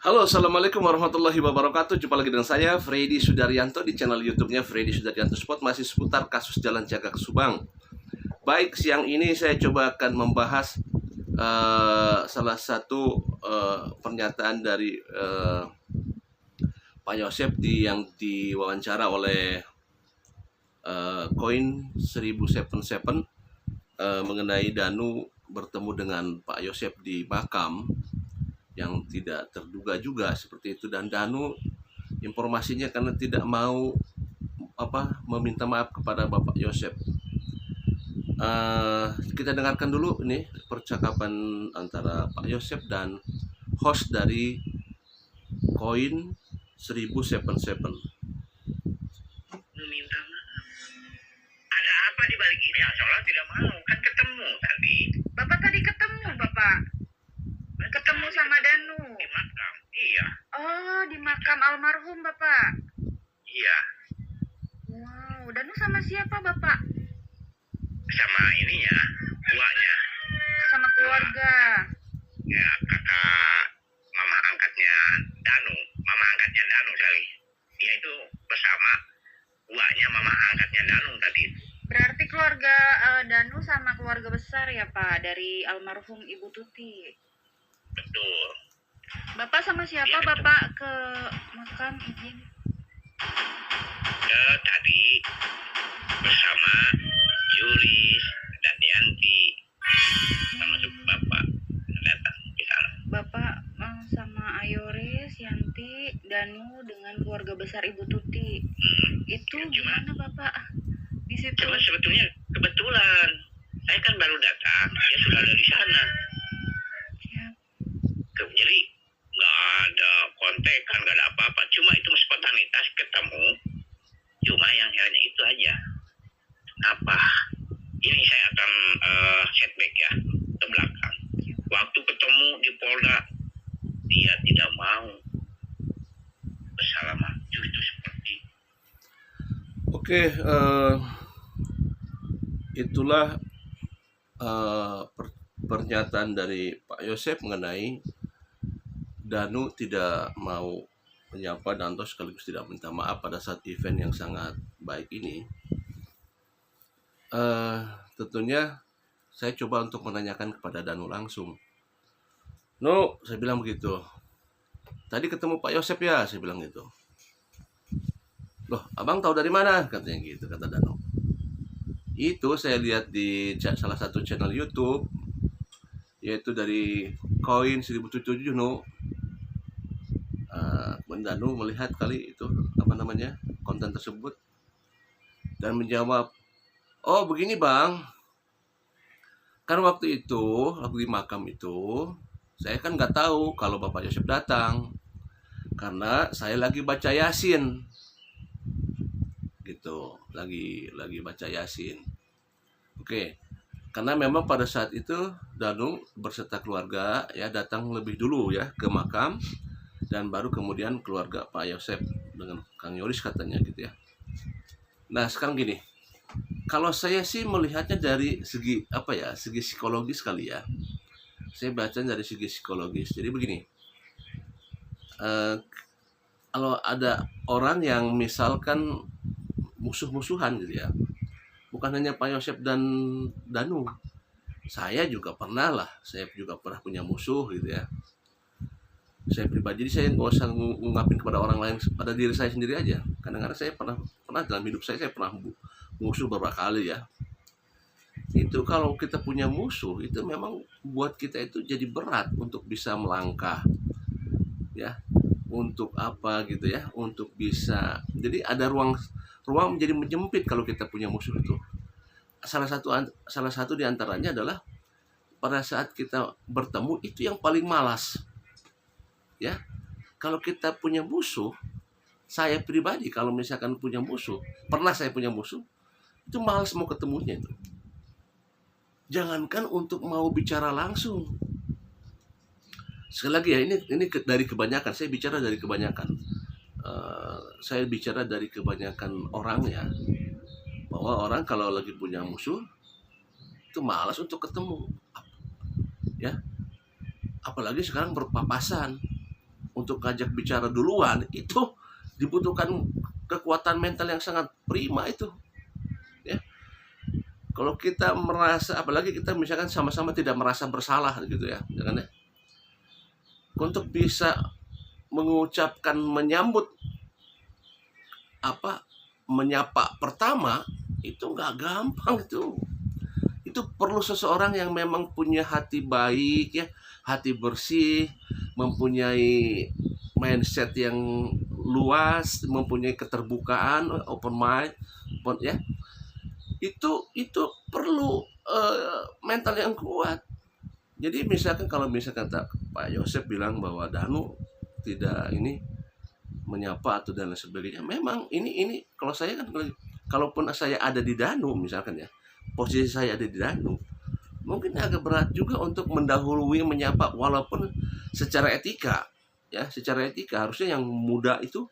Halo, assalamualaikum warahmatullahi wabarakatuh. Jumpa lagi dengan saya, Freddy Sudaryanto, di channel YouTube-nya Freddy Sudaryanto Spot, masih seputar kasus Jalan Cagak Subang. Baik, siang ini saya coba akan membahas salah satu pernyataan dari Pak Yosep yang diwawancara oleh Koin 1077 mengenai Danu bertemu dengan Pak Yosep di makam yang tidak terduga juga seperti itu, dan Danu informasinya karena tidak mau meminta maaf kepada Bapak Yosep. Kita dengarkan dulu ini percakapan antara Pak Yosep dan host dari Koin 1077. Meminta maaf. Ada apa di balik ini? Seolah tidak mau, kan ketemu tadi. Bapak tadi ketemu, Bapak. Ketemu sama Danu. Di makam. Iya. Oh, di makam almarhum, Bapak. Iya. Wow, Danu sama siapa, Bapak? Sama ininya, buahnya. Sama keluarga. Ya, kakak mama angkatnya Danu. Mama angkatnya Danu kali. Dia itu bersama buahnya mama angkatnya Danu tadi. Berarti keluarga Danu sama keluarga besar ya, Pak, dari almarhum Ibu Tuti. Betul. Bapak sama siapa, Ya, Bapak, ke makam izin? Tadi bersama Yulis dan Yanti, termasuk Bapak datang di sana. Bapak sama Ayoris, Yanti, Danu dengan keluarga besar Ibu Tuti. Itu gimana, Bapak? Di situ. Cuma sebetulnya kebetulan saya kan baru datang, dia sudah ada di sana. Siap. Jadi nggak ada kontekan, nggak ada apa-apa. Cuma itu spontanitas ketemu. Cuma yang herannya itu aja. Apa? Ini saya akan setback ya ke belakang. Waktu ketemu di Polda, dia tidak mau bersalaman. Itu seperti Oke, itulah pernyataan dari Pak Yosep mengenai Danu tidak mau menyapa dan sekaligus tidak minta maaf pada saat event yang sangat baik ini. Tentunya saya coba untuk menanyakan kepada Danu langsung. No, saya bilang begitu. Tadi ketemu Pak Yosep ya, saya bilang gitu. Loh, abang tahu dari mana? Katanya gitu, kata Danu. Itu saya lihat di salah satu channel YouTube, yaitu dari Koin 1077, no. Danu melihat kali itu konten tersebut dan menjawab, oh begini bang, kan waktu di makam itu saya kan nggak tahu kalau Bapak Yosep datang karena saya lagi baca Yasin gitu, lagi baca Yasin. Oke, karena memang pada saat itu Danu berserta keluarga ya datang lebih dulu ya ke makam, dan baru kemudian keluarga Pak Yosep dengan Kang Yoris katanya gitu ya. Nah sekarang gini, kalau saya sih melihatnya dari segi segi psikologis kali ya. Saya baca dari segi psikologis. Jadi begini, kalau ada orang yang misalkan musuh-musuhan gitu ya, bukan hanya Pak Yosep dan Danu, saya juga pernah punya musuh gitu ya. Saya pribadi, saya nggak usah ngungkapin kepada orang lain, pada diri saya sendiri aja. Kadang-kadang saya pernah dalam hidup saya pernah musuh beberapa kali ya. Itu kalau kita punya musuh itu memang buat kita itu jadi berat untuk bisa melangkah ya, untuk apa gitu ya, untuk bisa, jadi ada ruang menjadi menyempit kalau kita punya musuh itu. Salah satu di antaranya adalah pada saat kita bertemu itu yang paling malas ya. Kalau kita punya musuh, saya pribadi kalau misalkan punya musuh, pernah saya punya musuh, itu malas mau ketemunya itu. Jangankan untuk mau bicara langsung. Sekali lagi ya, ini dari kebanyakan, saya bicara dari kebanyakan. Saya bicara dari kebanyakan orang ya, bahwa orang kalau lagi punya musuh itu malas untuk ketemu ya, apalagi sekarang berpapasan untuk ngajak bicara duluan, itu dibutuhkan kekuatan mental yang sangat prima itu ya. Kalau kita merasa, apalagi kita misalkan sama-sama tidak merasa bersalah gitu ya, jangan ya, untuk bisa mengucapkan menyambut menyapa pertama itu nggak gampang. Itu perlu seseorang yang memang punya hati baik ya, hati bersih, mempunyai mindset yang luas, mempunyai keterbukaan, open mind, ya. Itu perlu mental yang kuat. Jadi misalkan kalau misalkan Pak Yosef bilang bahwa Danu tidak ini menyapa atau dan lain sebagainya, memang ini kalau saya kan, kalaupun saya ada di Danu misalkan ya, posisi saya ada di Danu, mungkin agak berat juga untuk mendahului menyapa, walaupun secara etika ya, secara etika harusnya yang muda itu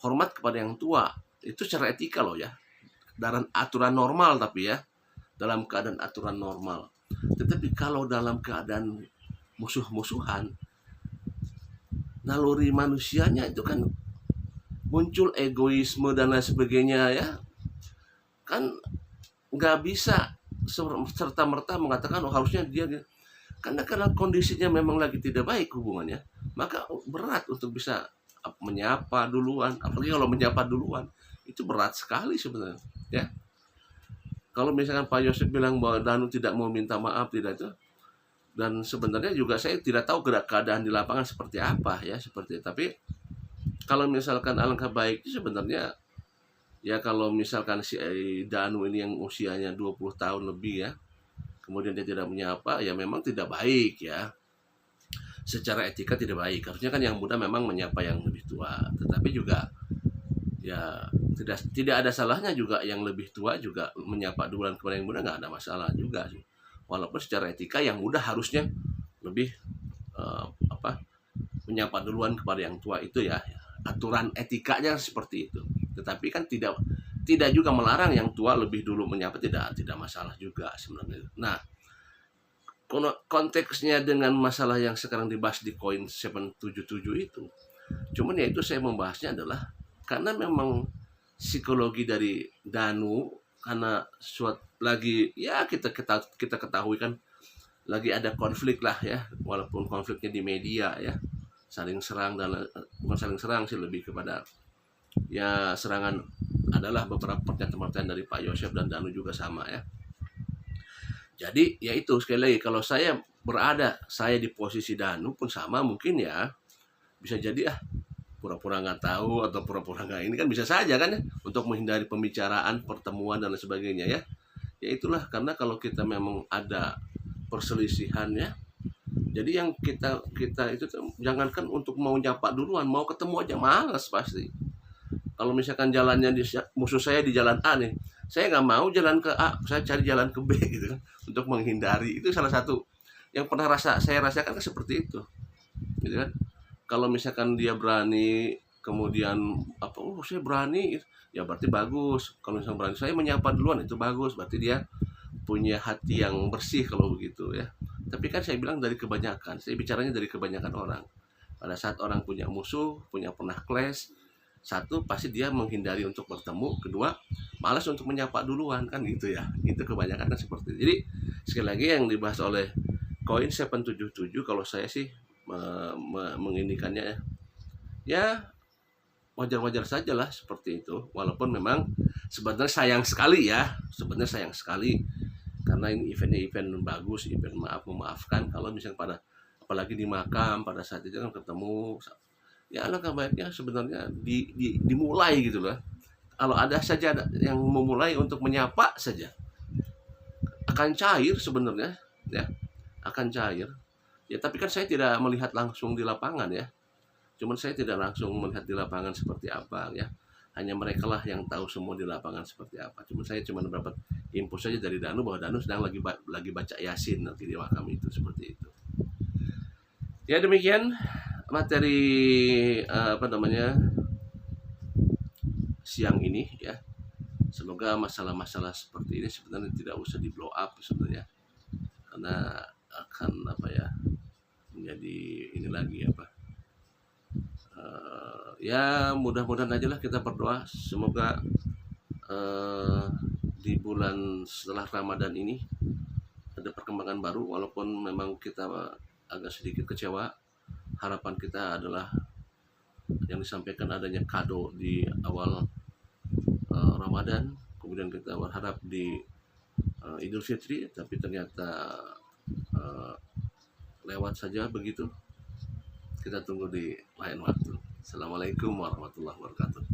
hormat kepada yang tua, itu secara etika loh ya, dalam aturan normal, tapi ya dalam keadaan aturan normal. Tetapi kalau dalam keadaan musuh-musuhan, naluri manusianya itu kan muncul egoisme dan lain sebagainya ya, kan nggak bisa serta merta mengatakan harusnya dia, karena kondisinya memang lagi tidak baik hubungannya, maka berat untuk bisa menyapa duluan. Apalagi kalau menyapa duluan itu berat sekali sebenarnya ya. Kalau misalkan Pak Yosef bilang bahwa Danu tidak mau minta maaf, tidak itu, dan sebenarnya juga saya tidak tahu keadaan di lapangan seperti apa ya, seperti itu. Tapi kalau misalkan alangkah baik sebenarnya ya, kalau misalkan si Danu ini yang usianya 20 tahun lebih ya, kemudian dia tidak menyapa, ya memang tidak baik ya, secara etika tidak baik. Harusnya kan yang muda memang menyapa yang lebih tua, tetapi juga ya tidak ada salahnya juga yang lebih tua juga menyapa duluan kepada yang muda, nggak ada masalah juga sih. Walaupun secara etika yang muda harusnya lebih menyapa duluan kepada yang tua, itu ya aturan etikanya seperti itu. Tetapi kan tidak juga melarang yang tua lebih dulu menyapa, tidak masalah juga sebenarnya. Nah, konteksnya dengan masalah yang sekarang dibahas di koin 777 itu, cuman ya itu saya membahasnya adalah karena memang psikologi dari Danu, karena lagi ya kita ketahui kan lagi ada konflik lah ya, walaupun konfliknya di media ya, saling serang, dan bukan saling serang sih, lebih kepada ya serangan, adalah beberapa pernyataan dari Pak Yosef dan Danu juga sama ya. Jadi ya itu, sekali lagi, kalau saya di posisi Danu pun sama mungkin ya, bisa jadi pura-pura nggak tahu atau pura-pura nggak, ini kan bisa saja kan ya, untuk menghindari pembicaraan, pertemuan dan lain sebagainya ya. Ya itulah, karena kalau kita memang ada perselisihan ya, jadi yang kita itu jangankan untuk mau nyapa duluan, mau ketemu aja malas pasti. Kalau misalkan jalannya musuh saya di jalan A nih, saya nggak mau jalan ke A, saya cari jalan ke B gitu kan, untuk menghindari. Itu salah satu yang pernah saya rasakan seperti itu gitu kan. Kalau misalkan dia berani, kemudian saya berani, ya berarti bagus. Kalau misalkan berani, saya menyapa duluan, itu bagus, berarti dia punya hati yang bersih kalau begitu ya. Tapi kan saya bilang dari kebanyakan, saya bicaranya dari kebanyakan orang. Pada saat orang punya musuh, pernah clash, satu pasti dia menghindari untuk bertemu, kedua malas untuk menyapa duluan kan gitu ya. Itu kebanyakan kan seperti itu. Jadi sekali lagi yang dibahas oleh koin 777, kalau saya sih mengindikannya ya wajar-wajar saja lah seperti itu. Walaupun memang sebenarnya sayang sekali karena ini event bagus, event memaafkan. Kalau misalnya apalagi di makam pada saat itu kan ketemu, ya alangkah baiknya sebenarnya dimulai gitu loh. Kalau ada saja yang memulai untuk menyapa saja, akan cair sebenarnya ya, akan cair. Ya, tapi kan saya tidak melihat langsung di lapangan ya. Cuman saya tidak langsung melihat di lapangan seperti apa ya. Hanya mereka lah yang tahu semua di lapangan seperti apa. Saya cuma dapat info saja dari Danu bahwa Danu sedang lagi baca Yasin nanti di makam itu, seperti itu. Ya demikian materi siang ini ya. Semoga masalah-masalah seperti ini sebenarnya tidak usah di blow up sebenarnya. Karena akan menjadi ini lagi Ya mudah-mudahan aja lah, kita berdoa semoga di bulan setelah Ramadan ini ada perkembangan baru, walaupun memang kita agak sedikit kecewa. Harapan kita adalah yang disampaikan adanya kado di awal Ramadan, kemudian kita berharap di Idul Fitri, tapi ternyata uh, lewat saja begitu. Kita tunggu di lain waktu. Assalamualaikum warahmatullahi wabarakatuh.